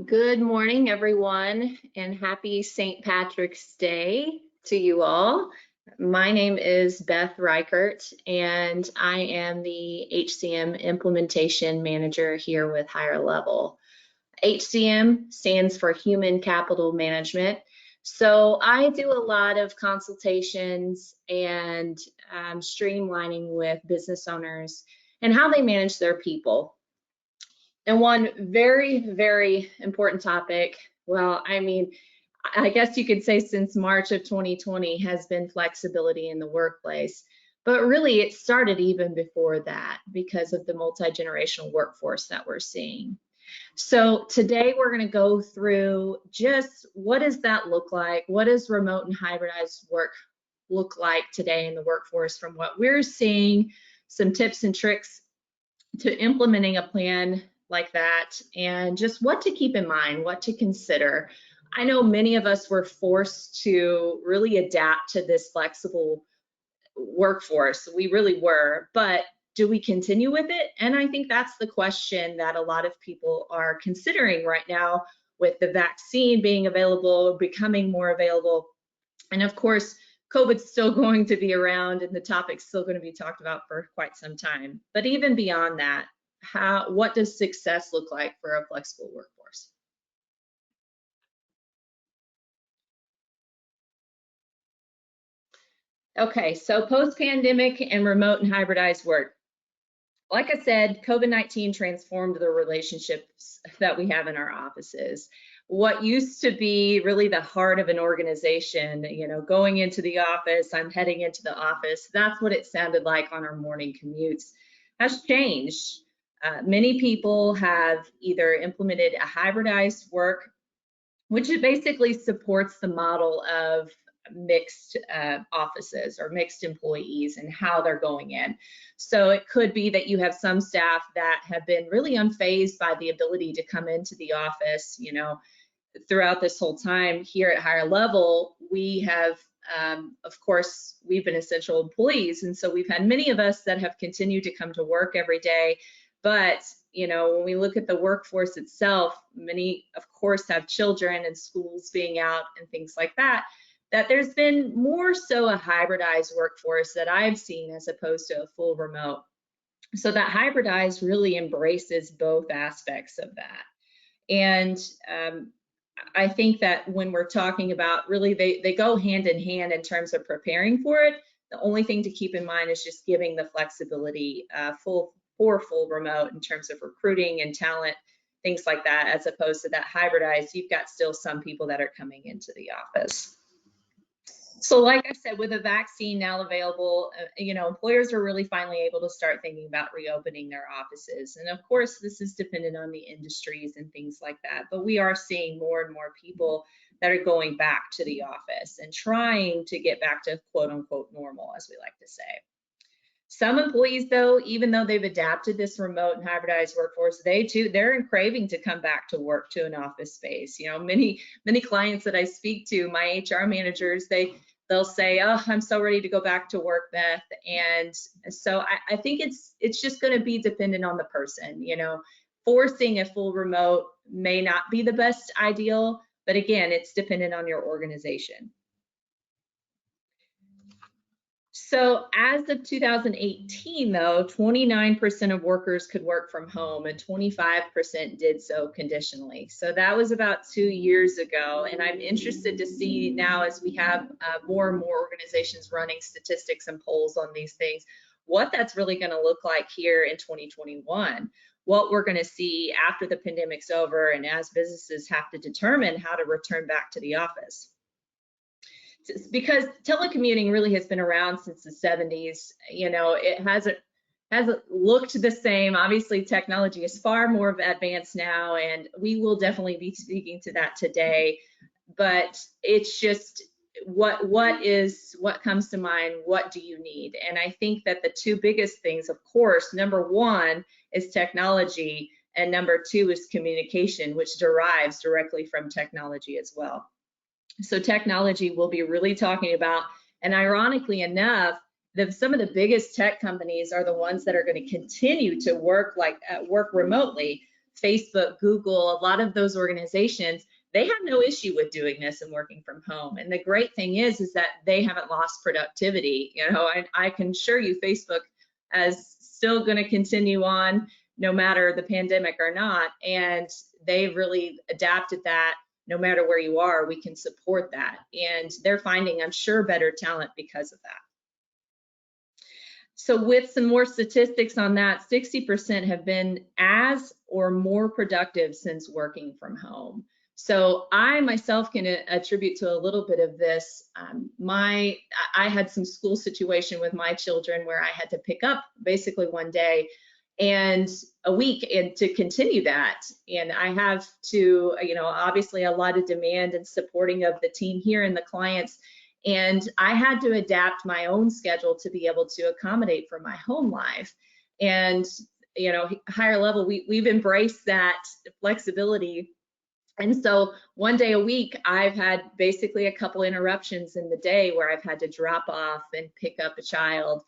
Good morning, everyone, and happy St. Patrick's Day to you all. My name is Beth Reichert, and I am the HCM Implementation Manager here with Higher Level. HCM stands for Human Capital Management. So I do a lot of consultations and streamlining with business owners and how they manage their people. And one very important topic, well, I guess you could say since March of 2020 has been flexibility in the workplace. But really, it started even before that because of the multi-generational workforce that we're seeing. So today we're going to go through just what does that look like? What does remote and hybridized work look like today in the workforce from what we're seeing, some tips and tricks to implementing a plan like that, and just what to keep in mind, what to consider. I know many of us were forced to really adapt to this flexible workforce. We really were, but do we continue with it? And I think that's the question that a lot of people are considering right now with the vaccine being available, becoming more available. And of course, COVID's still going to be around and the topic's still going to be talked about for quite some time. But even beyond that, what does success look like for a flexible workforce? Okay, so post-pandemic and remote and hybridized work. Like I said, COVID-19 transformed the relationships that we have in our offices. What used to be really the heart of an organization, going into the office, I'm heading into the office, that's what it sounded like on our morning commutes, has changed. Many people have either implemented a hybridized work, which it basically supports the model of mixed offices or mixed employees and how they're going in. So it could be that you have some staff that have been really unfazed by the ability to come into the office. Throughout this whole time here at Higher Level, we have, of course, we've been essential employees. And so we've had many of us that have continued to come to work every day. But, when we look at the workforce itself, many, of course, have children and schools being out and things like that, that there's been more so a hybridized workforce that I've seen as opposed to a full remote. So that hybridized really embraces both aspects of that. And I think that when we're talking about really, they go hand in hand in terms of preparing for it. The only thing to keep in mind is just giving the flexibility for full remote in terms of recruiting and talent, things like that, as opposed to that hybridized, you've got still some people that are coming into the office. So like I said, with a vaccine now available, employers are really finally able to start thinking about reopening their offices. And of course, this is dependent on the industries and things like that. But we are seeing more and more people that are going back to the office and trying to get back to quote unquote normal, as we like to say. Some employees, though, even though they've adapted this remote and hybridized workforce, they're craving to come back to work to an office space. Many clients that I speak to, my HR managers, they'll say, "Oh, I'm so ready to go back to work, Beth." And so I think it's just going to be dependent on the person. Forcing a full remote may not be the best ideal, but again, it's dependent on your organization. So as of 2018, though, 29% of workers could work from home and 25% did so conditionally. So that was about 2 years ago. And I'm interested to see now, as we have more and more organizations running statistics and polls on these things, what that's really going to look like here in 2021. What we're going to see after the pandemic's over and as businesses have to determine how to return back to the office. Because telecommuting really has been around since the 70s. It hasn't looked the same. Obviously, technology is far more advanced now, and we will definitely be speaking to that today. But it's just what comes to mind. What do you need? And I think that the two biggest things, of course, number one is technology, and number two is communication, which derives directly from technology as well. So technology we'll be really talking about, and ironically enough, some of the biggest tech companies are the ones that are going to continue to work remotely. Facebook, Google, a lot of those organizations, they have no issue with doing this and working from home. And the great thing is that they haven't lost productivity. You know, I can assure you Facebook is still going to continue on no matter the pandemic or not. And they've really adapted that. No matter where you are, we can support that. And they're finding, I'm sure, better talent because of that. So with some more statistics on that, 60% have been as or more productive since working from home. So I myself can attribute to a little bit of this. I had some school situation with my children where I had to pick up basically one day and a week and to continue that. And I have to, you know, obviously a lot of demand and supporting of the team here and the clients. And I had to adapt my own schedule to be able to accommodate for my home life. And, you know, higher level, we've embraced that flexibility. And so one day a week, I've had basically a couple interruptions in the day where I've had to drop off and pick up a child.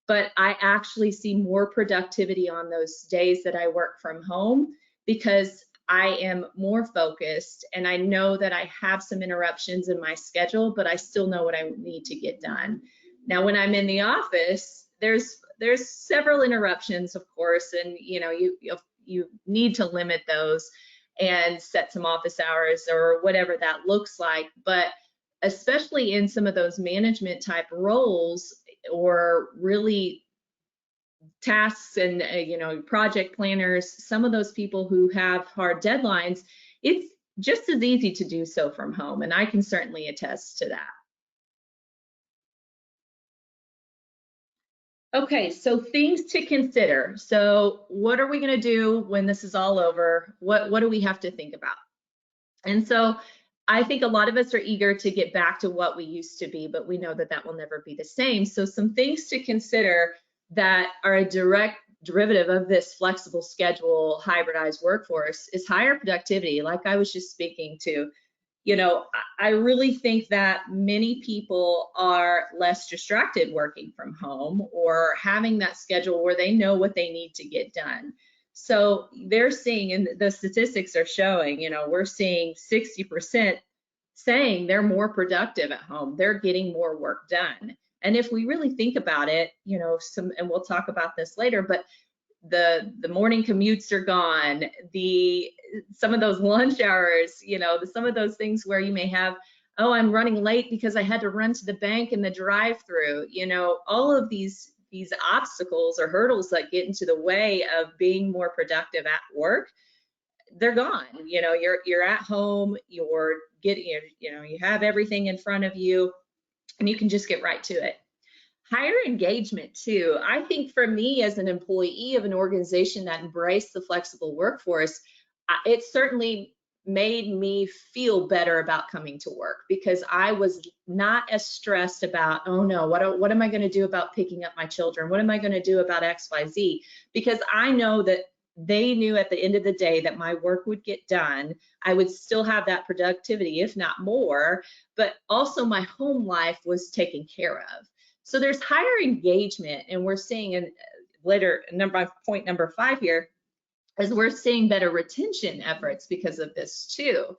But I actually see more productivity on those days that I work from home because I am more focused and I know that I have some interruptions in my schedule, but I still know what I need to get done. Now, when I'm in the office, there's several interruptions, of course, and you know, you need to limit those and set some office hours or whatever that looks like. But especially in some of those management type roles or really tasks and you know, project planners, some of those people who have hard deadlines, it's just as easy to do so from home, and I can certainly attest to that. Okay, so things to consider. So what are we going to do when this is all over? What do we have to think about? And so I think a lot of us are eager to get back to what we used to be, but we know that that will never be the same. So some things to consider that are a direct derivative of this flexible schedule, hybridized workforce is higher productivity, like I was just speaking to. You know, I really think that many people are less distracted working from home or having that schedule where they know what they need to get done. So they're seeing, and the statistics are showing, you know, we're seeing 60% saying they're more productive at home. They're getting more work done. And if we really think about it, you know, and we'll talk about this later, but the morning commutes are gone, some of those lunch hours, you know, some of those things where you may have, oh, I'm running late because I had to run to the bank in the drive-through, you know, all of these obstacles or hurdles that get into the way of being more productive at work, they're gone. You know, you're at home, you're getting, you know, you have everything in front of you and you can just get right to it. Higher engagement too. I think for me as an employee of an organization that embraced the flexible workforce, it certainly made me feel better about coming to work because I was not as stressed about, oh no, what am I going to do about picking up my children? What am I going to do about XYZ? Because I know that they knew at the end of the day that my work would get done. I would still have that productivity, if not more, but also my home life was taken care of. So there's higher engagement, and we're seeing in later point number 5 here is we're seeing better retention efforts because of this too.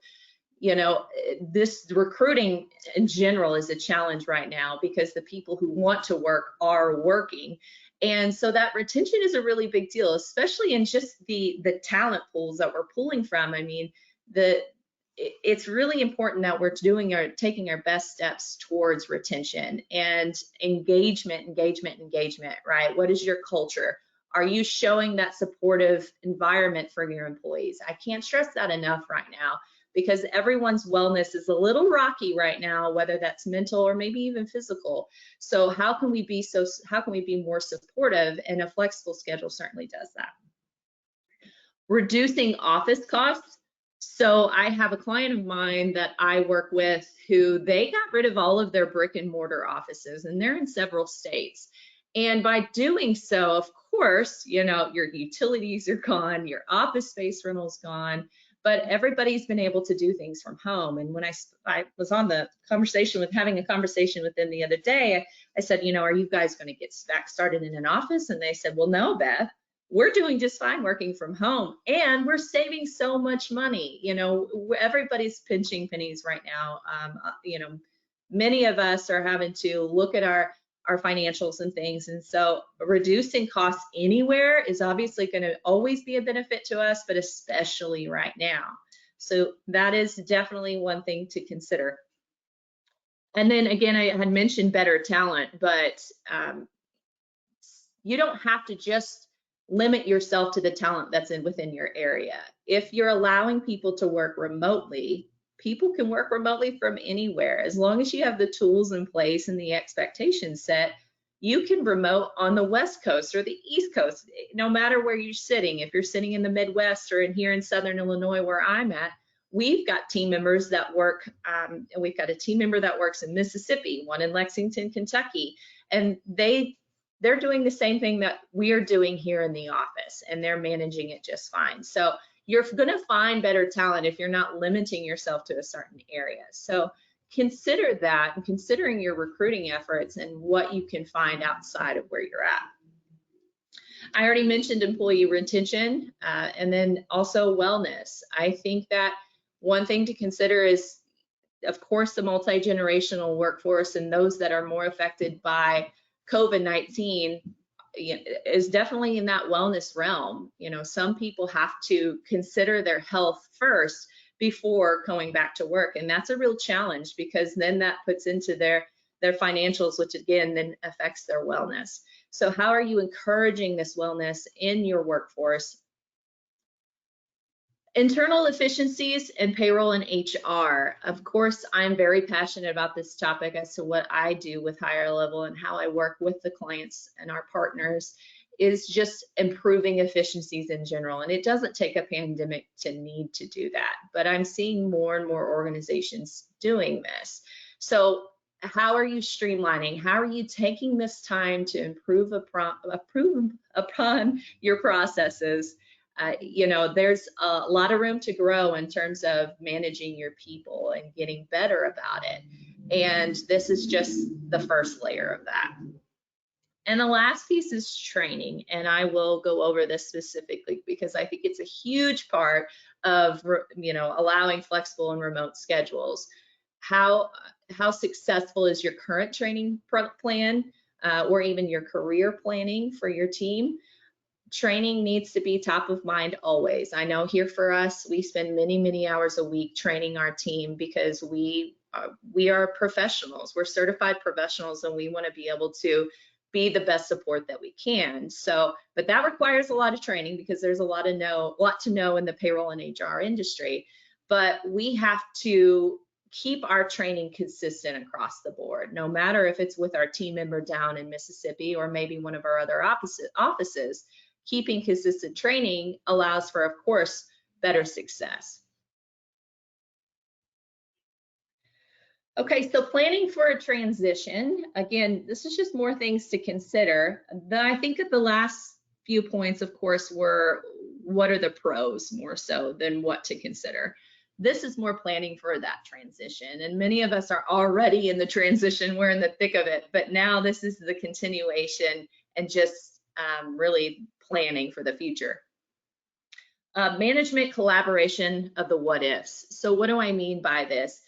You know, this recruiting in general is a challenge right now because the people who want to work are working. And so that retention is a really big deal, especially in just the talent pools that we're pulling from. I mean, it's really important that we're taking our best steps towards retention and engagement, right? What is your culture? Are you showing that supportive environment for your employees? I can't stress that enough right now because everyone's wellness is a little rocky right now, whether that's mental or maybe even physical. So how can we be more supportive? And a flexible schedule certainly does that. Reducing office costs. So I have a client of mine that I work with who they got rid of all of their brick and mortar offices, and they're in several states. And by doing so, of course, you know, your utilities are gone, your office space rental's gone, but everybody's been able to do things from home. And when I was on the having a conversation with them the other day, I said, you know, are you guys going to get back started in an office? And they said, well, no, Beth, we're doing just fine working from home, and we're saving so much money. You know, everybody's pinching pennies right now. You know, many of us are having to look at our financials and things, and so reducing costs anywhere is obviously going to always be a benefit to us, but especially right now. So that is definitely one thing to consider. And then again, I had mentioned better talent, but you don't have to just limit yourself to the talent that's within your area. If you're allowing people to work remotely, people can work remotely from anywhere. As long as you have the tools in place and the expectations set, you can remote on the West Coast or the East Coast, no matter where you're sitting. If you're sitting in the Midwest or in here in Southern Illinois where I'm at, we've got team members that work, we've got a team member that works in Mississippi, one in Lexington, Kentucky, and they're doing the same thing that we are doing here in the office, and they're managing it just fine. So you're going to find better talent if you're not limiting yourself to a certain area. So consider that, and considering your recruiting efforts and what you can find outside of where you're at. I already mentioned employee retention, and then also wellness. I think that one thing to consider is, of course, the multi-generational workforce and those that are more affected by COVID-19 is definitely in that wellness realm. You know, some people have to consider their health first before going back to work, and that's a real challenge, because then that puts into their financials, which again then affects their wellness. So how are you encouraging this wellness in your workforce? Internal efficiencies and payroll and HR. Of course, I'm very passionate about this topic as to what I do with higher level and how I work with the clients and our partners is just improving efficiencies in general. And it doesn't take a pandemic to need to do that, but I'm seeing more and more organizations doing this. So how are you streamlining? How are you taking this time to improve upon your processes? You know, there's a lot of room to grow in terms of managing your people and getting better about it. And this is just the first layer of that. And the last piece is training. And I will go over this specifically because I think it's a huge part of, you know, allowing flexible and remote schedules. How successful is your current training plan or even your career planning for your team? Training needs to be top of mind always. I know here for us, we spend many hours a week training our team because we are professionals. We're certified professionals, and we want to be able to be the best support that we can. So, but that requires a lot of training because there's a lot to know in the payroll and HR industry. But we have to keep our training consistent across the board, no matter if it's with our team member down in Mississippi or maybe one of our other offices. Keeping consistent training allows for, of course, better success. Okay, so planning for a transition. Again, this is just more things to consider. I think that the last few points, of course, were what are the pros more so than what to consider. This is more planning for that transition. And many of us are already in the transition. We're in the thick of it. But now this is the continuation and just really planning for the future. Management collaboration of the what ifs. So what do I mean by this?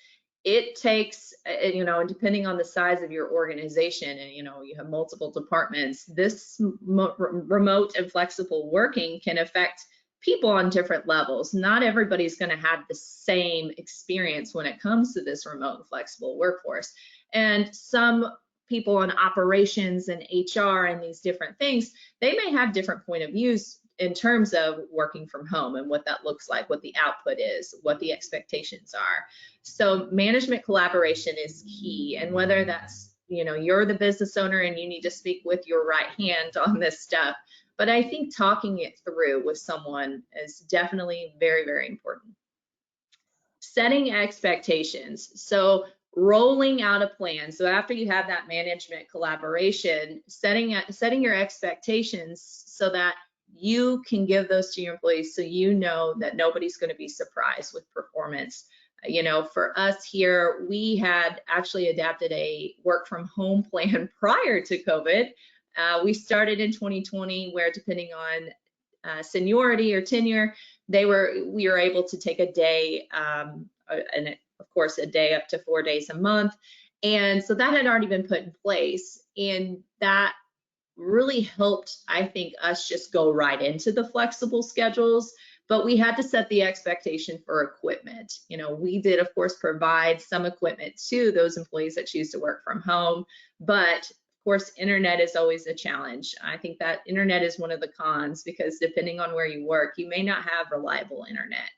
It takes, you know, depending on the size of your organization, and you know, you have multiple departments, this remote and flexible working can affect people on different levels. Not everybody's going to have the same experience when it comes to this remote and flexible workforce. And some people on operations and HR and these different things, they may have different point of views in terms of working from home and what that looks like, what the output is, what the expectations are. So management collaboration is key. And whether that's, you know, you're the business owner and you need to speak with your right hand on this stuff, but I think talking it through with someone is definitely very important. Setting expectations. So rolling out a plan. So after you have that management collaboration, setting your expectations so that you can give those to your employees, so you know that nobody's going to be surprised with performance. You know, for us here, we had actually adapted a work from home plan prior to COVID. We started in 2020 where, depending on seniority or tenure, we were able to take a day, and of course a day up to 4 days a month. And so that had already been put in place, and that really helped, I think, us just go right into the flexible schedules. But we had to set the expectation for equipment. You know, we did, of course, provide some equipment to those employees that choose to work from home, but of course, internet is always a challenge. I think that internet is one of the cons, because depending on where you work, you may not have reliable internet.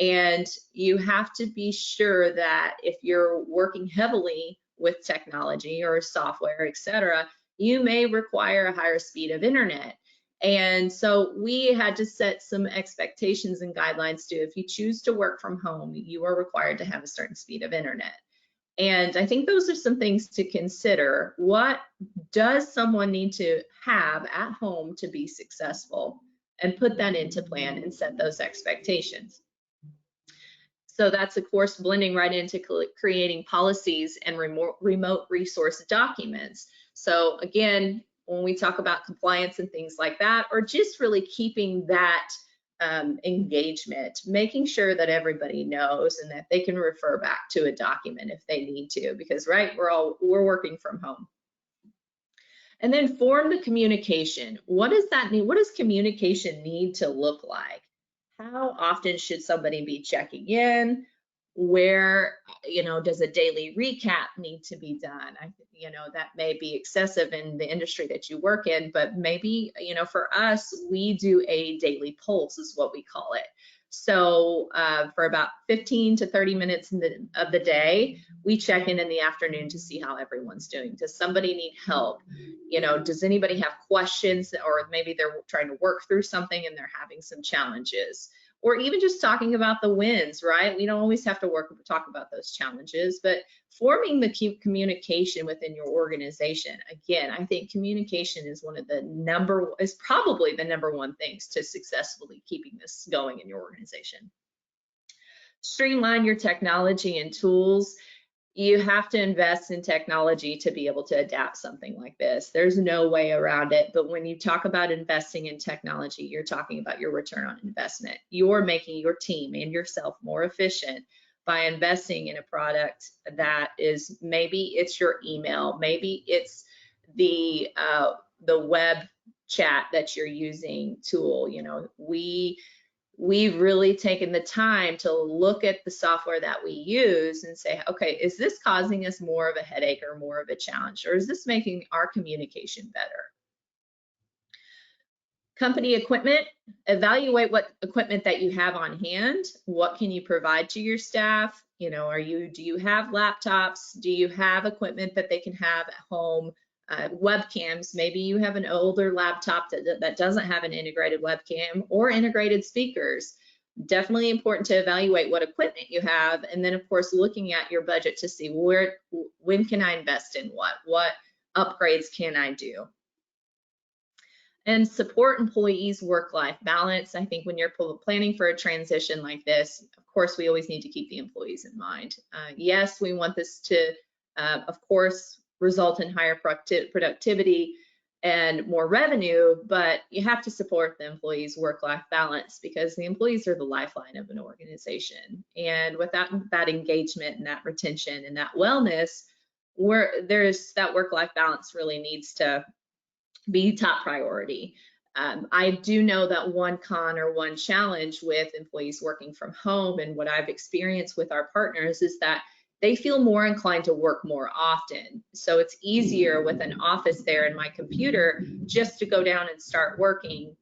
And you have to be sure that if you're working heavily with technology or software, et cetera, you may require a higher speed of internet. And so we had to set some expectations and guidelines too. If you choose to work from home, you are required to have a certain speed of internet. And I think those are some things to consider. What does someone need to have at home to be successful? And put that into plan and set those expectations. So that's, of course, blending right into creating policies and remote resource documents. So again, when we talk about compliance and things like that, or just really keeping that engagement, making sure that everybody knows and that they can refer back to a document if they need to, because right, we're working from home. And then form the communication. What does that mean? What does communication need to look like? How often should somebody be checking in? Where, you know, does a daily recap need to be done? You know, that may be excessive in the industry that you work in, but maybe, you know, for us, we do a daily pulse is what we call it. So for about 15 to 30 minutes of the day, we check in the afternoon to see how everyone's doing. Does somebody need help? You know, does anybody have questions, or maybe they're trying to work through something and they're having some challenges? Or even just talking about the wins, right? We don't always have to talk about those challenges, but forming the communication within your organization. Again, I think communication is probably the number one things to successfully keeping this going in your organization. Streamline your technology and tools. You have to invest in technology to be able to adapt something like this. There's no way around it. But when you talk about investing in technology, you're talking about your return on investment. You're making your team and yourself more efficient by investing in a product that is, maybe it's your email, maybe it's the web chat that you're using tool. You know, we've really taken the time to look at the software that we use and say, okay, is this causing us more of a headache or more of a challenge, or is this making our communication better? Company equipment, evaluate what equipment that you have on hand. What can you provide to your staff? You know, do you have laptops? Do you have equipment that they can have at home? Webcams, maybe you have an older laptop that doesn't have an integrated webcam or integrated speakers. Definitely important to evaluate what equipment you have, and then of course looking at your budget to see when can I invest in what upgrades can I do. And support employees' work-life balance. I think when you're planning for a transition like this, of course we always need to keep the employees in mind. Yes, we want this to of course result in higher productivity and more revenue, but you have to support the employees' work-life balance, because the employees are the lifeline of an organization. And without that engagement and that retention and that wellness, that work-life balance really needs to be top priority. I do know that one con or one challenge with employees working from home, and what I've experienced with our partners, is that they feel more inclined to work more often. So it's easier with an office there and my computer just to go down and start working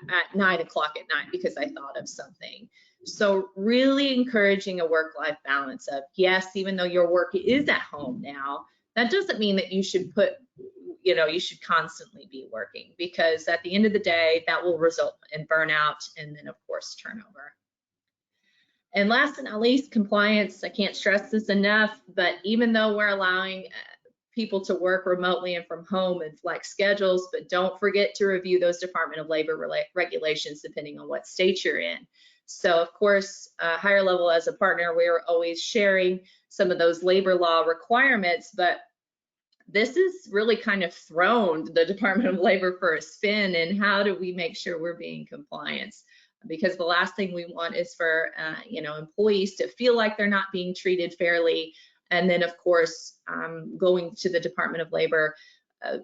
at 9 o'clock at night because I thought of something. So really encouraging a work-life balance of, yes, even though your work is at home now, that doesn't mean that you should you should constantly be working, because at the end of the day, that will result in burnout and then of course turnover. And last but not least, compliance. I can't stress this enough, but even though we're allowing people to work remotely and from home and flex schedules, but don't forget to review those Department of Labor regulations depending on what state you're in. So of course, higher level as a partner, we're always sharing some of those labor law requirements, but this is really kind of thrown the Department of Labor for a spin, and how do we make sure we're being compliant? Because the last thing we want is for employees to feel like they're not being treated fairly, and then of course going to the Department of Labor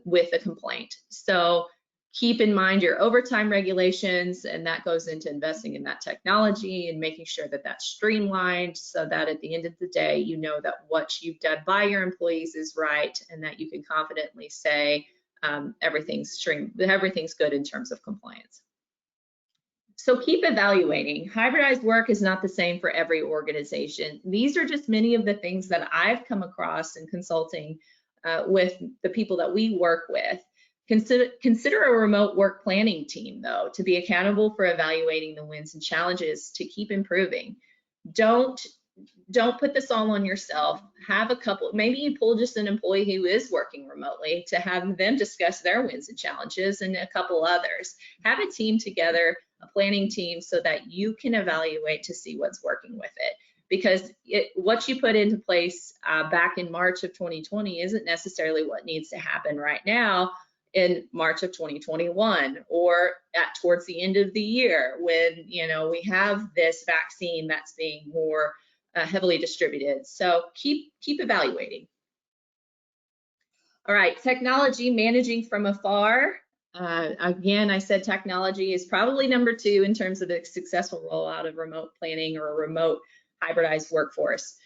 with a complaint. So keep in mind your overtime regulations, and that goes into investing in that technology and making sure that that's streamlined, so that at the end of the day, you know that what you've done by your employees is right, and that you can confidently say everything's good in terms of compliance. So keep evaluating. Hybridized work is not the same for every organization. These are just many of the things that I've come across in consulting with the people that we work with. Consider a remote work planning team, though, to be accountable for evaluating the wins and challenges to keep improving. Don't put this all on yourself. Have a couple, maybe you pull just an employee who is working remotely to have them discuss their wins and challenges, and a couple others. Have a team together, a planning team, so that you can evaluate to see what's working with it. Because what you put into place back in March of 2020 isn't necessarily what needs to happen right now in March of 2021, or towards the end of the year, when we have this vaccine that's being more heavily distributed. So keep evaluating. All right, technology, managing from afar. Again, I said technology is probably number 2 in terms of the successful rollout of remote planning or a remote hybridized workforce.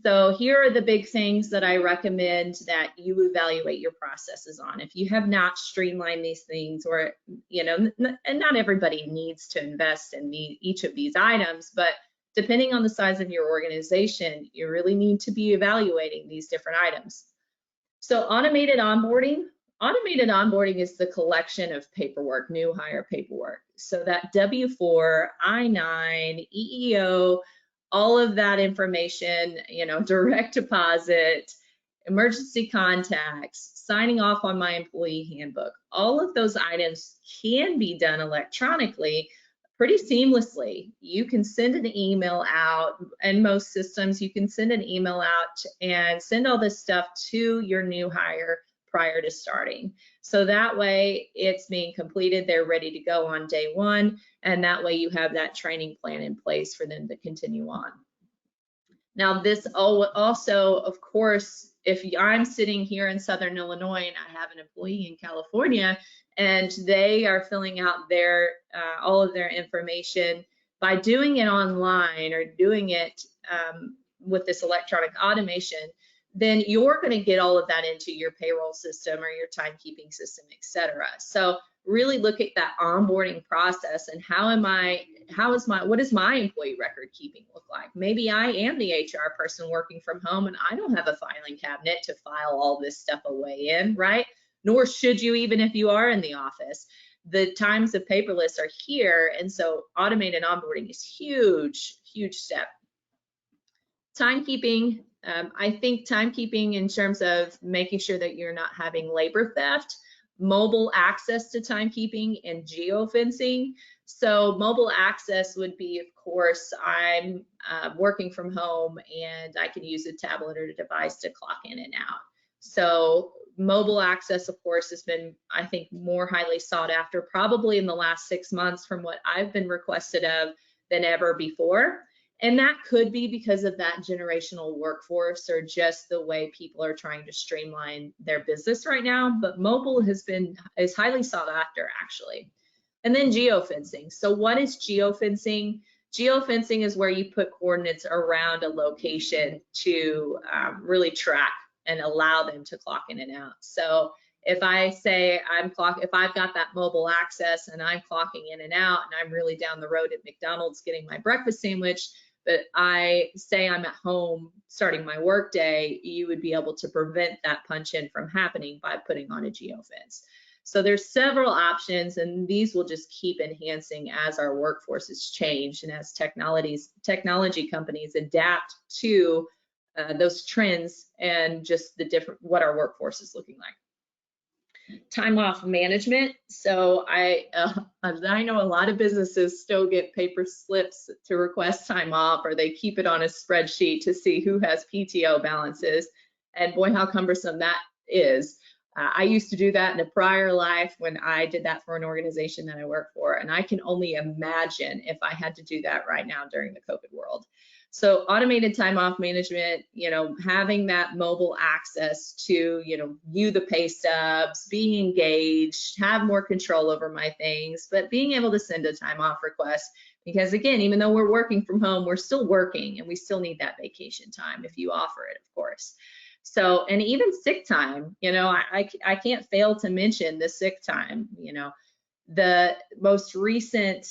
So here are the big things that I recommend that you evaluate your processes on. If you have not streamlined these things, or, and not everybody needs to invest in each of these items, but depending on the size of your organization, you really need to be evaluating these different items. So automated onboarding. Automated onboarding is the collection of paperwork, new hire paperwork. So that W-4, I-9, EEO, all of that information, direct deposit, emergency contacts, signing off on my employee handbook, all of those items can be done electronically pretty seamlessly. You can send an email out, and most systems you can send an email out and send all this stuff to your new hire prior to starting. So that way it's being completed, they're ready to go on day 1, and that way you have that training plan in place for them to continue on. Now this also, of course, if I'm sitting here in Southern Illinois and I have an employee in California and they are filling out their all of their information, by doing it online or doing it with this electronic automation, then you're going to get all of that into your payroll system or your timekeeping system, etc. So really look at that onboarding process and what does my employee record keeping look like? Maybe I am the HR person working from home and I don't have a filing cabinet to file all this stuff away in, right? Nor should you, even if you are in the office. The times of paperless are here, and so automated onboarding is huge step. Timekeeping. I think timekeeping in terms of making sure that you're not having labor theft, mobile access to timekeeping, and geofencing. So mobile access would be, of course, I'm working from home and I can use a tablet or a device to clock in and out. So mobile access, of course, has been, I think, more highly sought after probably in the last 6 months from what I've been requested of than ever before. And that could be because of that generational workforce or just the way people are trying to streamline their business right now. But mobile is highly sought after, actually. And then geofencing. So what is geofencing? Geofencing is where you put coordinates around a location to really track and allow them to clock in and out. So if I say if I've got that mobile access and I'm clocking in and out and I'm really down the road at McDonald's getting my breakfast sandwich, but I say I'm at home starting my work day, you would be able to prevent that punch in from happening by putting on a geofence. So there's several options, and these will just keep enhancing as our workforces change and as technology companies adapt to those trends and just what our workforce is looking like. Time off management. So I know a lot of businesses still get paper slips to request time off, or they keep it on a spreadsheet to see who has PTO balances. And boy, how cumbersome that is. I used to do that in a prior life when I did that for an organization that I work for, and I can only imagine if I had to do that right now during the COVID world. So automated time off management, having that mobile access to, view the pay stubs, be engaged, have more control over my things, but being able to send a time off request, because again, even though we're working from home, we're still working and we still need that vacation time if you offer it, of course. So, and even sick time, I can't fail to mention the sick time. The most recent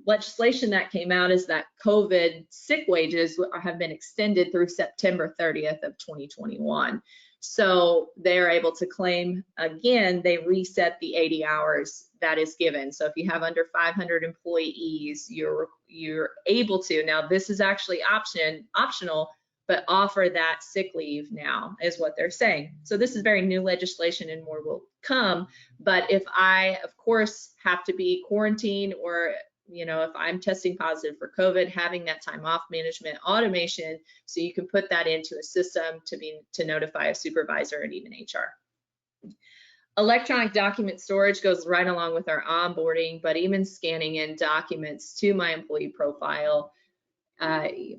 legislation that came out is that COVID sick wages have been extended through September 30th of 2021. So they're able to claim, again, they reset the 80 hours that is given. So if you have under 500 employees, you're able to, now this is actually optional, but offer that sick leave now is what they're saying. So this is very new legislation and more will come. But if I, of course, have to be quarantined or, if I'm testing positive for COVID, having that time off management automation, so you can put that into a system to notify a supervisor and even HR. Electronic document storage goes right along with our onboarding, but even scanning in documents to my employee profile,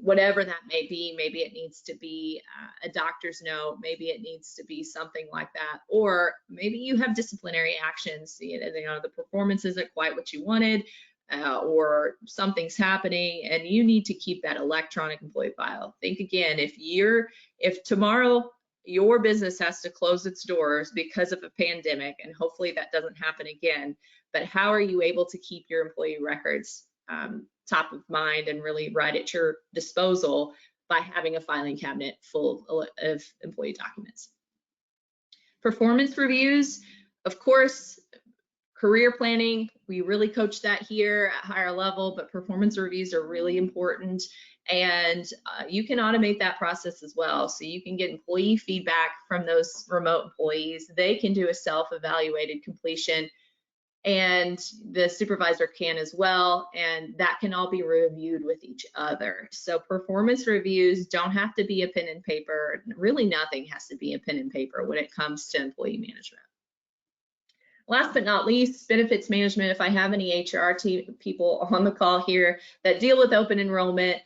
whatever that may be. Maybe it needs to be a doctor's note, maybe it needs to be something like that, or maybe you have disciplinary actions, the performance isn't quite what you wanted, or something's happening and you need to keep that electronic employee file. Think again, if tomorrow your business has to close its doors because of a pandemic, and hopefully that doesn't happen again, but how are you able to keep your employee records top of mind and really right at your disposal by having a filing cabinet full of employee documents? Performance reviews, of course, career planning, we really coach that here at higher level, but performance reviews are really important. And you can automate that process as well. So you can get employee feedback from those remote employees. They can do a self-evaluated completion, and the supervisor can as well, and that can all be reviewed with each other. So performance reviews don't have to be a pen and paper. Really nothing has to be a pen and paper when it comes to employee management. Last but not least, benefits management. If I have any HR people on the call here that deal with open enrollment,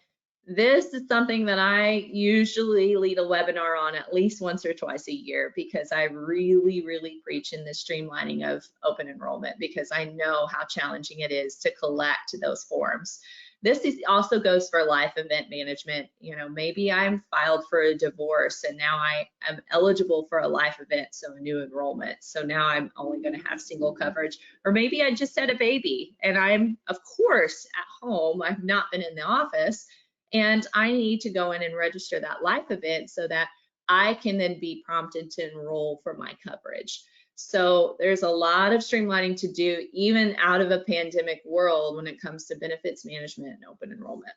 this is something that I usually lead a webinar on at least once or twice a year, because I really preach in the streamlining of open enrollment, because I know how challenging it is to collect those forms. This also goes for life event management. Maybe I'm filed for a divorce and now I am eligible for a life event, so a new enrollment. So now I'm only going to have single coverage. Or maybe I just had a baby and I'm, of course, at home. I've not been in the office, and I need to go in and register that life event so that I can then be prompted to enroll for my coverage. So there's a lot of streamlining to do, even out of a pandemic world, when it comes to benefits management and open enrollment.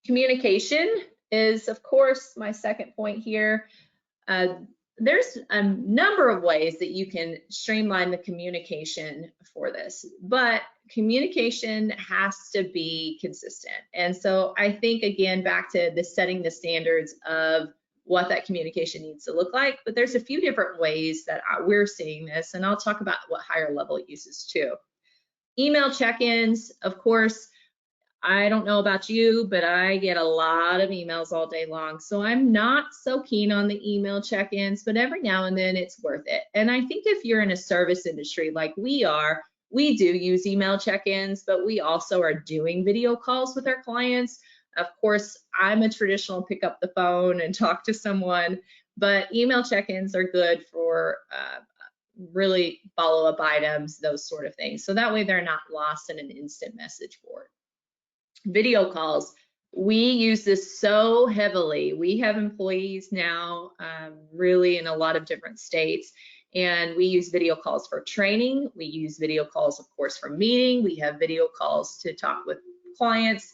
Communication is, of course, my second point here. There's a number of ways that you can streamline the communication for this, but communication has to be consistent. And so I think, again, back to the setting the standards of what that communication needs to look like, but there's a few different ways that we're seeing this, and I'll talk about what higher level uses too. Email check-ins, of course, I don't know about you, but I get a lot of emails all day long, so I'm not so keen on the email check-ins, but every now and then it's worth it. And I think if you're in a service industry like we are, we do use email check-ins, but we also are doing video calls with our clients. Of course, I'm a traditional pick up the phone and talk to someone, but email check-ins are good for really follow-up items, those sort of things. So that way they're not lost in an instant message board. Video calls, we use this so heavily. We have employees now really in a lot of different states, and we use video calls for training. We use video calls, of course, for meeting. We have video calls to talk with clients,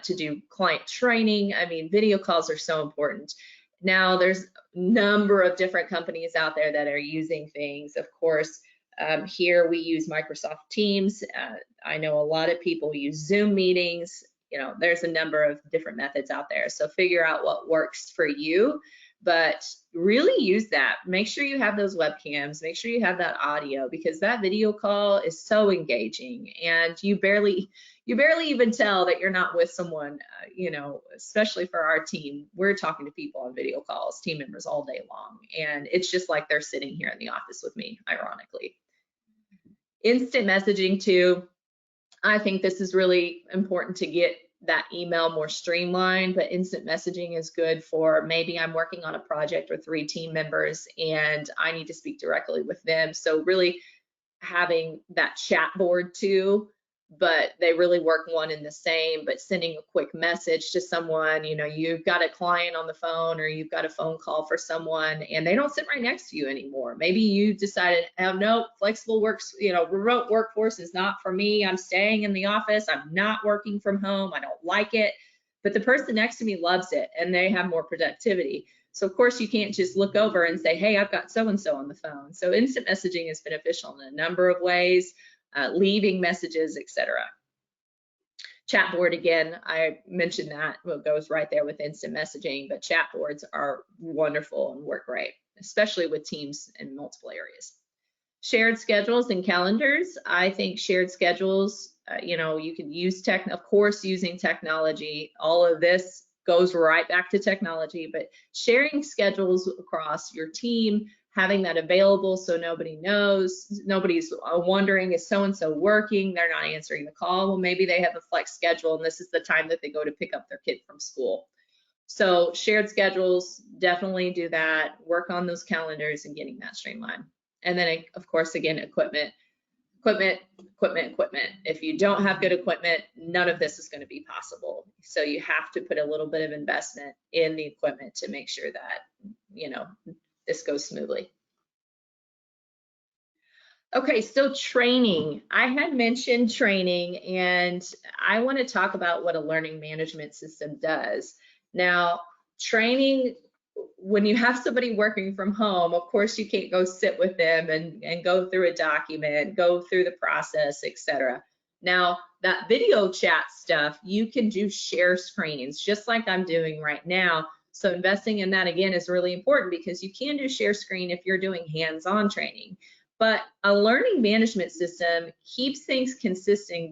to do client training. I mean, video calls are so important. Now, there's a number of different companies out there that are using things. Of course, here we use Microsoft Teams. I know a lot of people use Zoom meetings. There's a number of different methods out there. So figure out what works for you. but really use that. Make sure you have those webcams, make sure you have that audio, because that video call is so engaging, and you barely even tell that you're not with someone, you know, especially for our team. We're talking to people on video calls, team members, all day long, and it's just like they're sitting here in the office with me, ironically. Instant messaging too. I think this is really important to get that email more streamlined, but instant messaging is good for maybe I'm working on a project with 3 team members and I need to speak directly with them. So really having that chat board too, but they really work one and the same, but sending a quick message to someone, you know, you've got a client on the phone or you've got a phone call for someone and they don't sit right next to you anymore. Maybe you decided, oh, no, flexible works, you know, remote workforce is not for me. I'm staying in the office. I'm not working from home. I don't like it. But the person next to me loves it and they have more productivity. So of course you can't just look over and say, hey, I've got so-and-so on the phone. So instant messaging is beneficial in a number of ways, leaving messages, etc. Chat board, again, I mentioned that, well, it goes right there with instant messaging, but chat boards are wonderful and work great, especially with teams in multiple areas. Shared schedules and calendars. I think shared schedules, you know, you can use of course, using technology. All of this goes right back to technology, but sharing schedules across your team, having that available so nobody knows, nobody's wondering, is so-and-so working? They're not answering the call. Well, maybe they have a flex schedule and this is the time that they go to pick up their kid from school. So shared schedules, definitely do that. Work on those calendars and getting that streamlined. And then, of course, again, equipment. If you don't have good equipment, none of this is going to be possible. So you have to put a little bit of investment in the equipment to make sure that, you know, this goes smoothly. Okay, so training. I had mentioned training, and I want to talk about what a learning management system does. Now, training, when you have somebody working from home, of course you can't go sit with them and go through a document, go through the process, etc. Now, that video chat stuff, you can do share screens, just like I'm doing right now. So investing in that, again, is really important because you can do share screen if you're doing hands-on training. But a learning management system keeps things consistent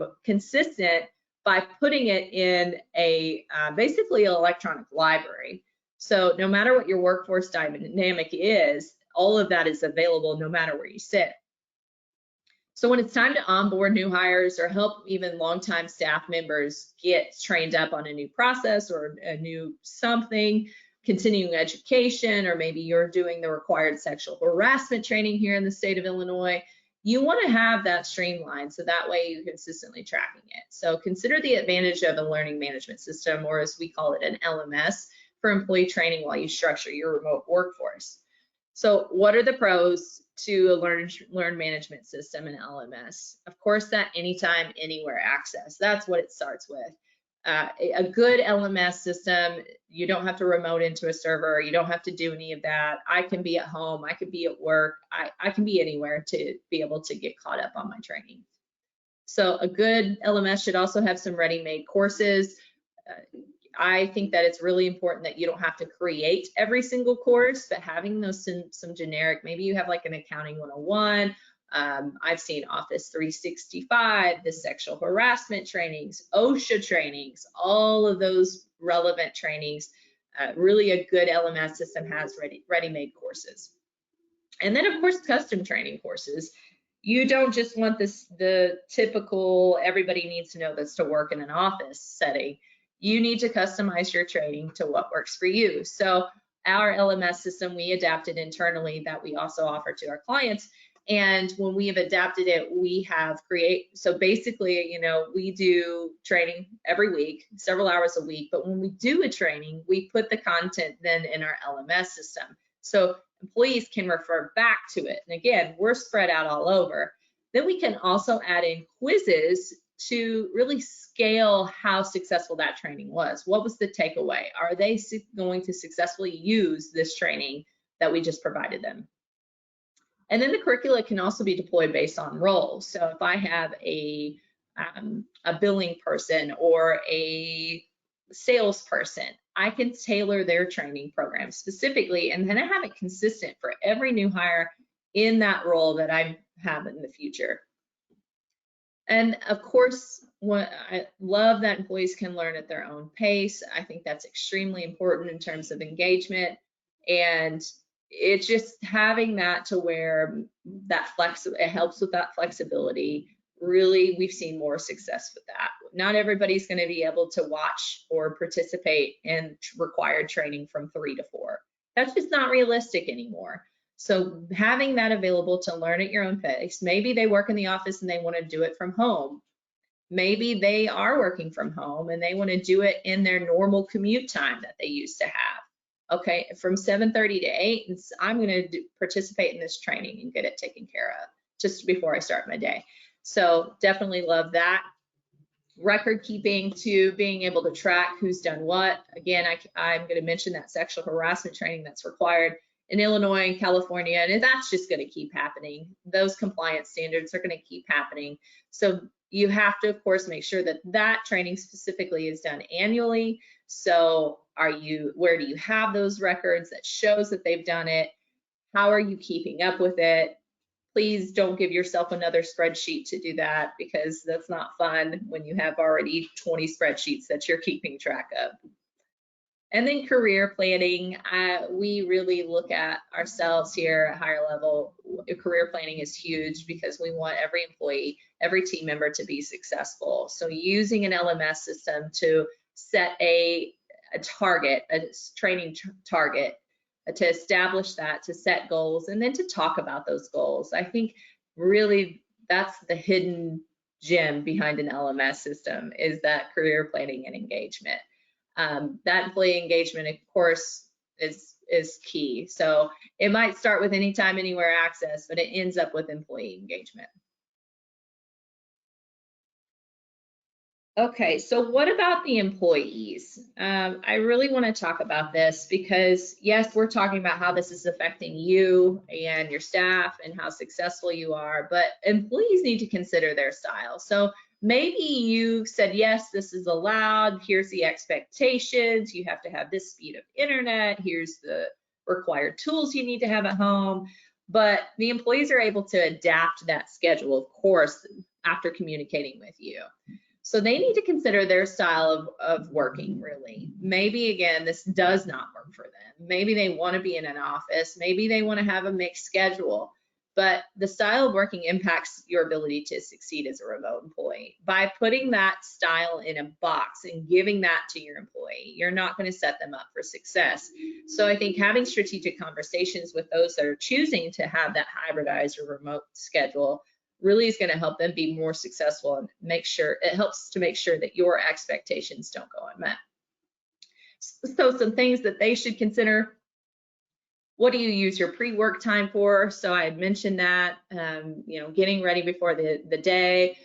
by putting it in a basically an electronic library. So no matter what your workforce dynamic is, all of that is available no matter where you sit. So when it's time to onboard new hires or help even longtime staff members get trained up on a new process or a new something, continuing education, or maybe you're doing the required sexual harassment training here in the state of Illinois, you want to have that streamlined so that way you're consistently tracking it. So consider the advantage of a learning management system, or as we call it, an LMS, for employee training while you structure your remote workforce. So what are the pros to a learn management system and LMS? Of course, that anytime, anywhere access. That's what it starts with. A good LMS system, you don't have to remote into a server. You don't have to do any of that. I can be at home. I could be at work. I can be anywhere to be able to get caught up on my training. So a good LMS should also have some ready-made courses. I think that it's really important that you don't have to create every single course, but having those some generic, maybe you have like an accounting 101. I've seen Office 365, the sexual harassment trainings, OSHA trainings, all of those relevant trainings. Really a good LMS system has ready-made courses. And then of course, custom training courses. You don't just want the typical, everybody needs to know this to work in an office setting. You need to customize your training to what works for you. So our LMS system, we adapted internally that we also offer to our clients. And when we have adapted it, we have so basically, you know, we do training every week, several hours a week, but when we do a training, we put the content then in our LMS system. So employees can refer back to it. And again, we're spread out all over. Then we can also add in quizzes to really scale how successful that training was. What was the takeaway? Are they going to successfully use this training that we just provided them? And then the curricula can also be deployed based on roles. So if I have a billing person or a salesperson, I can tailor their training program specifically, and then I have it consistent for every new hire in that role that I have in the future. And of course, I love that employees can learn at their own pace. I think that's extremely important in terms of engagement. And it's just having that to where that it helps with that flexibility. Really, we've seen more success with that. Not everybody's going to be able to watch or participate in required training from 3 to 4. That's just not realistic anymore. So having that available to learn at your own pace. Maybe they work in the office and they want to do it from home. Maybe they are working from home and they want to do it in their normal commute time that they used to have. Okay, from 7:30 to 8, I'm going to participate in this training and get it taken care of just before I start my day. So definitely love that. Record keeping, to being able to track who's done what. Again, I'm going to mention that sexual harassment training that's required in Illinois and California, and that's just going to keep happening. Those compliance standards are going to keep happening. So you have to, of course, make sure that that training specifically is done annually. So where do you have those records that shows that they've done it? How are you keeping up with it? Please don't give yourself another spreadsheet to do that, because that's not fun when you have already 20 spreadsheets that you're keeping track of. And then career planning, we really look at ourselves here at higher level. Career planning is huge because we want every employee, every team member to be successful. So using an LMS system to set a target, a training target, to establish that, to set goals, and then to talk about those goals. I think really that's the hidden gem behind an LMS system, is that career planning and engagement. That employee engagement, of course, is key. So it might start with anytime, anywhere access, but it ends up with employee engagement. Okay, so what about the employees? I really want to talk about this because, yes, we're talking about how this is affecting you and your staff and how successful you are, but employees need to consider their style. So maybe you said, yes, this is allowed. Here's the expectations. You have to have this speed of internet. Here's the required tools you need to have at home. But the employees are able to adapt that schedule, of course, after communicating with you. So they need to consider their style of working, really. Maybe, again, this does not work for them. Maybe they want to be in an office. Maybe they want to have a mixed schedule. But the style of working impacts your ability to succeed as a remote employee. By putting that style in a box and giving that to your employee, you're not going to set them up for success. So I think having strategic conversations with those that are choosing to have that hybridized or remote schedule really is going to help them be more successful, and it helps to make sure that your expectations don't go unmet. So some things that they should consider: what do you use your pre-work time for? So I had mentioned that, getting ready before the day.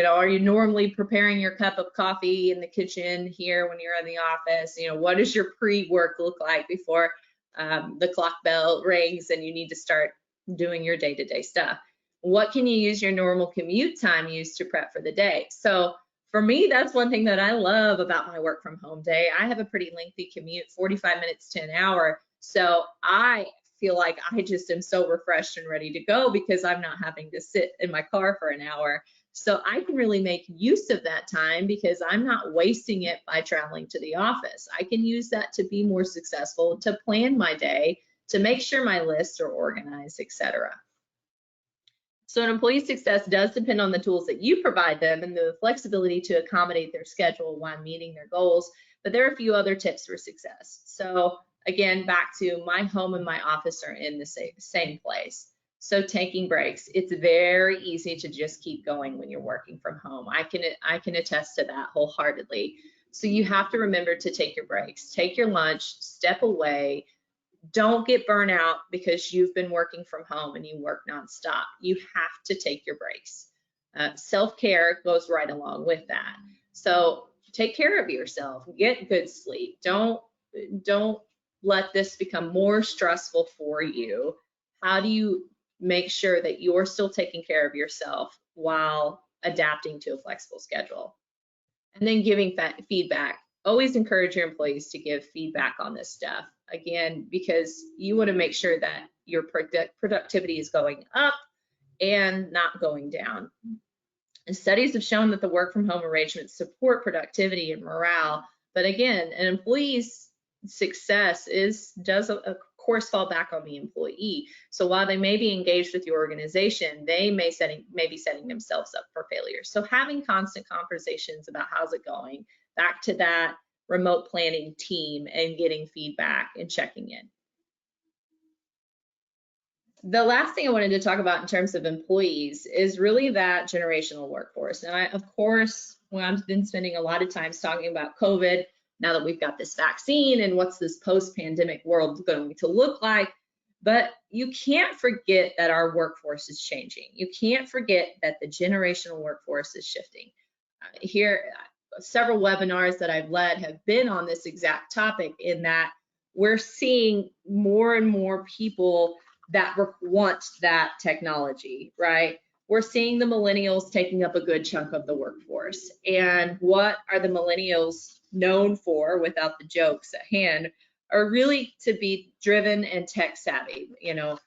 Are you normally preparing your cup of coffee in the kitchen here when you're in the office? What does your pre-work look like before the clock bell rings and you need to start doing your day-to-day stuff? What can you use your normal commute time use to prep for the day? So for me, that's one thing that I love about my work from home day. I have a pretty lengthy commute, 45 minutes to an hour. So I feel like I just am so refreshed and ready to go because I'm not having to sit in my car for an hour. So I can really make use of that time because I'm not wasting it by traveling to the office. I can use that to be more successful, to plan my day, to make sure my lists are organized, etc. So an employee's success does depend on the tools that you provide them and the flexibility to accommodate their schedule while meeting their goals. But there are a few other tips for success. So again, back to my home and my office are in the same place. So taking breaks, it's very easy to just keep going when you're working from home. I can attest to that wholeheartedly. So you have to remember to take your breaks, take your lunch, step away. Don't get burnt out because you've been working from home and you work nonstop. You have to take your breaks. Self-care goes right along with that. So take care of yourself, get good sleep. Don't let this become more stressful for you. How do you make sure that you're still taking care of yourself while adapting to a flexible schedule? And then giving feedback. always encourage your employees to give feedback on this stuff. Again, because you want to make sure that your productivity is going up and not going down. And studies have shown that the work from home arrangements support productivity and morale. But again, an employee's success does of course fall back on the employee. So while they may be engaged with your organization, they may be setting themselves up for failure. So having constant conversations about how's it going, back to that remote planning team and getting feedback and checking in. The last thing I wanted to talk about in terms of employees is really that generational workforce. And of course, I've been spending a lot of time talking about COVID, now that we've got this vaccine and what's this post-pandemic world going to look like. But you can't forget that our workforce is changing. You can't forget that the generational workforce is shifting. Here, several webinars that I've led have been on this exact topic, in that we're seeing more and more people that want that technology, right? We're seeing the millennials taking up a good chunk of the workforce. And what are the millennials known for, without the jokes at hand, are really to be driven and tech savvy, you know.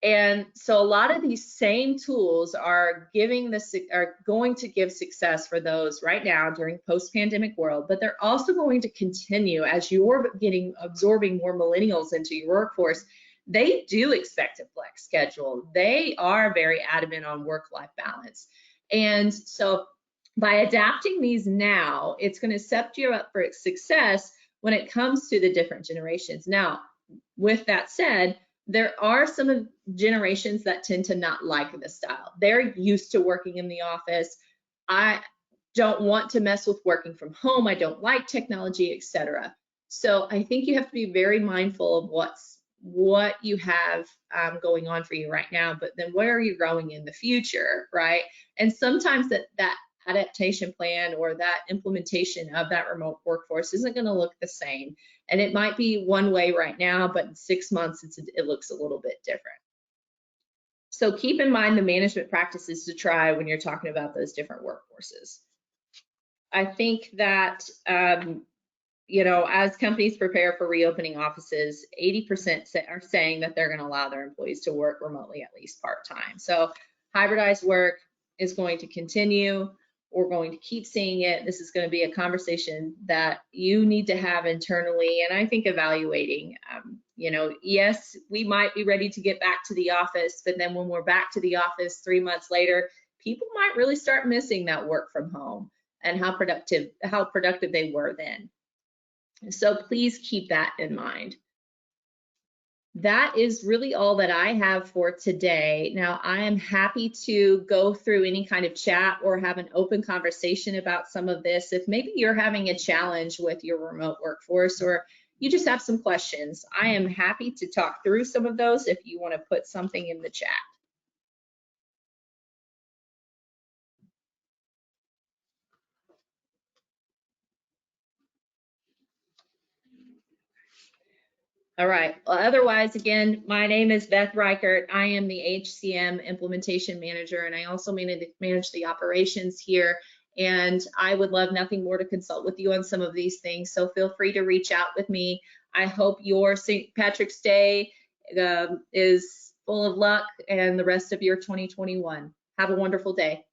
And so a lot of these same tools are going to give success for those right now during post-pandemic world, but they're also going to continue as you're absorbing more millennials into your workforce. They do expect a flex schedule. They are very adamant on work-life balance. And so by adapting these now, it's going to set you up for success when it comes to the different generations. Now, with that said, there are some generations that tend to not like this style. They're used to working in the office. I don't want to mess with working from home. I don't like technology, etc. So I think you have to be very mindful of what you have going on for you right now, but then where are you going in the future, right? And sometimes that adaptation plan or that implementation of that remote workforce isn't going to look the same. And it might be one way right now, but in 6 months, it looks a little bit different. So keep in mind the management practices to try when you're talking about those different workforces. I think that, you know, as companies prepare for reopening offices, 80% are saying that they're going to allow their employees to work remotely at least part-time. So hybridized work is going to continue. We're going to keep seeing it. This is going to be a conversation that you need to have internally, and I think evaluating. You know, yes, we might be ready to get back to the office, but then when we're back to the office 3 months later, people might really start missing that work from home and how productive they were then. So please keep that in mind. That is really all that I have for today. Now, I am happy to go through any kind of chat or have an open conversation about some of this. If maybe you're having a challenge with your remote workforce, or you just have some questions, I am happy to talk through some of those if you want to put something in the chat. All right. Well, otherwise, again, my name is Beth Reichert. I am the HCM implementation manager, and I also manage the operations here. And I would love nothing more to consult with you on some of these things. So feel free to reach out with me. I hope your St. Patrick's Day is full of luck and the rest of your 2021. Have a wonderful day.